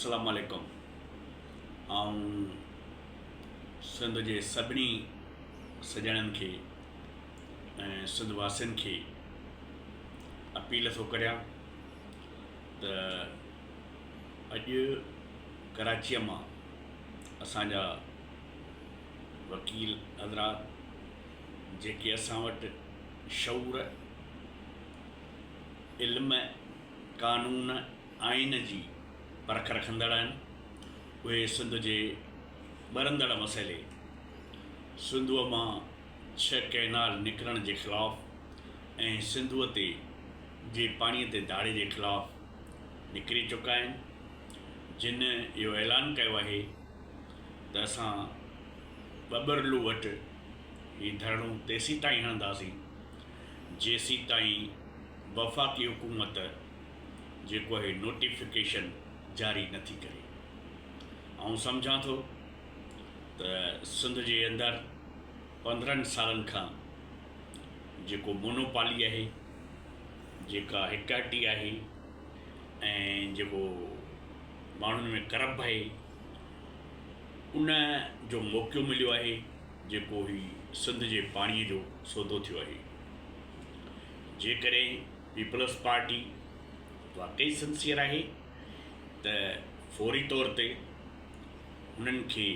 अस्सलाम वालेकुम। आऊं सिंध जे सभिनी सॼणनि खे ऐं सिंध वासियुनि खे अपील थो करियां त अॼु कराचीअ मां असांजा वकील हज़रात जेके असां वटि शऊर इल्म कानून आइन जी परख रखंदड़ आहिनि, उहे सिंध जे ॿरंदड़ मसइले सिंधूअ मां 6 कैनाल निकिरण जे ख़िलाफ़ु ऐं सिंधूअ ते जे पाणीअ ते दाड़े जे ख़िलाफ़ु निकिरी चुका आहिनि, जिन इहो ऐलान कयो आहे त असां बबरलू वटि हीउ धरणो तेसीं ताईं हणंदासीं जेसीं ताईं वफ़ाक़ी हुकूमत जेको आहे नोटिफिकेशन जारी नथी करे। ऐं सम्झां थो त सिंध जे अंदरि 15 सालनि खां जेको मोनोपाली आहे, जेका हिकाटी आहे ऐं जेको माण्हुनि में करब आहे, उन जो मौक़ो मिलियो आहे जेको ही सिंध जे पाणीअ जो सौदो थियो आहे। जेकॾहिं पीपल्स पार्टी वाकई सिंसियर आहे त फौरी तौर ते हुननि खे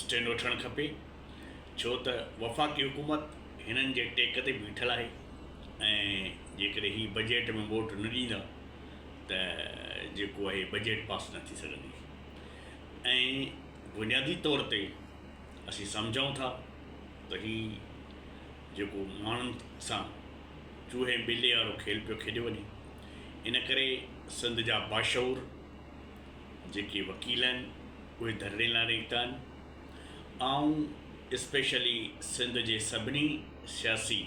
स्टैंड वठणु खपे, छो त वफ़ाक़ी हुकूमत हिननि जे टेक ते बीठल आहे ऐं जेकॾहिं ही बजट में वोट न ॾींदा त जेको आहे बजट पास न थी सघंदी। ऐं बुनियादी तौर ते असीं सम्झूं था त ही जेको माण्हुनि सां चूहे ॿिले वारो खेल पियो खेॾियो वञे। इन करे सिंध जा बाशऊर जेके वकील आहिनि उहे धरणे लाइ निकिता आहिनि। ऐं स्पेशली सिंध जे सभिनी सियासी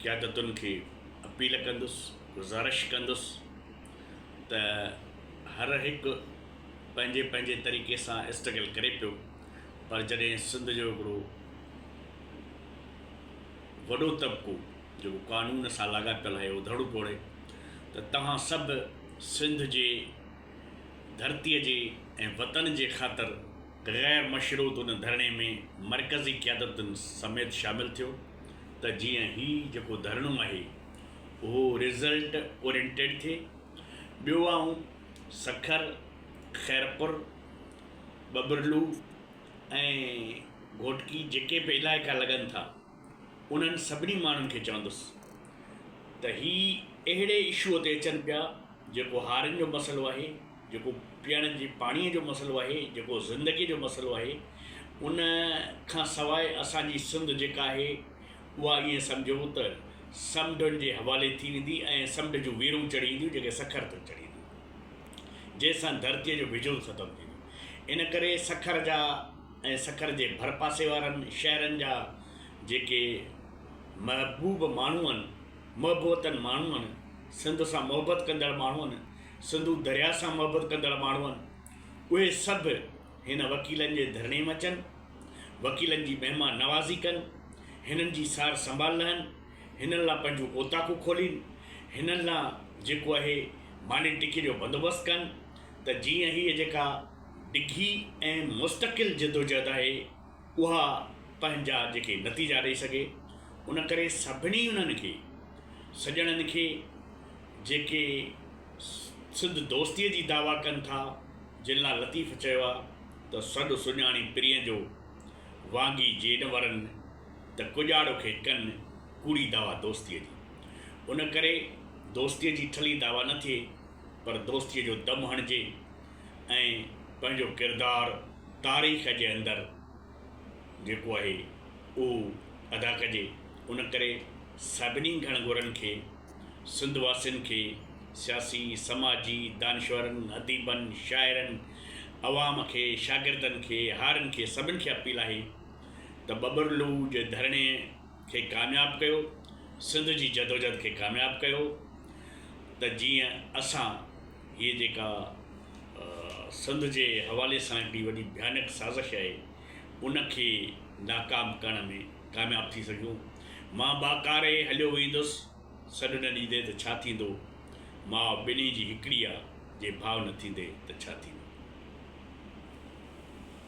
क़यादतुनि खे अपील कंदुसि, गुज़ारिश कंदुसि त हर हिकु पंहिंजे पंहिंजे तरीक़े सां स्ट्रगल करे पियो, पर जॾहिं सिंध जो हिकिड़ो वॾो तबिको जेको कानून सां लाॻापियल आहे उहो धड़ो तोड़े त तव्हां सभु सिंध जे धरतीअ जे ऐं वतन जे ख़ातिर ग़ैर मशरूत उन धरणे में मरकज़ी क़यादतुनि समेत शामिलु थियो त जीअं ही जेको धरणो आहे उहो रिज़ल्ट ओरिएंटेड थिए। ॿियो आऊं सखर, खैरपुर, बबरलू ऐं घोटकी जेके बि इलाइक़ा लॻनि था उन्हनि सभिनी माण्हुनि खे चवंदुसि त ही अहिड़े इशूअ ते अचनि पिया जेको हारियुनि जो मसइलो आहे, जेको पीअण जे पाणीअ जो मसइलो आहे, जेको ज़िंदगीअ जो मसइलो आहे। उन खां सवाइ असांजी सिंध जेका आहे उहा ईअं सम्झो त समुंडनि जे हवाले थी वेंदी ऐं समुंड जूं वीरूं चढ़ी ईंदियूं जेके सखर ते चढ़ी ईंदियूं, जंहिंसां धरतीअ जो विजोड़ ख़तमु थींदो। इन करे सखर जा ऐं सखर जे भरपासे वारनि शहरनि जा जेके महबूब माण्हू आहिनि, महबूबतनि माण्हू आहिनि, सिंध सां मोहबत कंदड़ माण्हू आहिनि, सिंधू दरिया सां मोहबत कंदड़ माण्हू आहिनि, उहे सभु हिन वकीलनि जे धरणे में अचनि, वकीलनि जी महिमान नवाज़ी कनि, हिननि जी सार संभाल लहनि, हिननि लाइ पंहिंजूं ओताकूं खोलीनि, हिननि लाइ जेको आहे मानी टिकी जो बंदोबस्तु कनि त जीअं हीअ जेका डिघी ऐं मुस्तक़िल जदोजहद आहे उहा पंहिंजा जेके नतीजा ॾेई सघे। उन करे सभिनी उन्हनि खे सॼणनि खे जेके सिंध दोस्तीअ जी दावा कनि था, जिन लाइ लतीफ़ चयो आहे त सॾु सुञाणी प्रिय जो वांगी जे न वरनि त कुॼाड़ो खे कनि कूड़ी दावा दोस्तीअ जी। उन करे दोस्तीअ जी ठली दावा न थिए पर दोस्तीअ जो दम हणिजे ऐं पंहिंजो किरदारु तारीख़ जे अंदरि जेको आहे उहो अदा कजे। उन करे सभिनी घणघोरनि खे, सिंध वासियुनि खे, सियासी, समाजी, दानिश्वरनि, अदीबनि, शाइरनि, अवाम खे, शागिर्दनि खे, हारियुनि खे, सभिनि खे अपील आहे त बबरलू जे धरणे खे कामयाबु कयो, सिंध जी जदोजहद खे कामयाबु कयो त जीअं असां हीअ जेका सिंध जे हवाले सां हिकिड़ी वॾी भयानक साज़िश आहे उनखे नाकाम करण में कामयाबु थी सघूं। मां बाकारे हलियो वेंदुसि, सॾु न ॾींदे त छा थींदो, मां ॿिन्ही जी हिकिड़ी आहे जे भाव न थींदे त छा थींदो।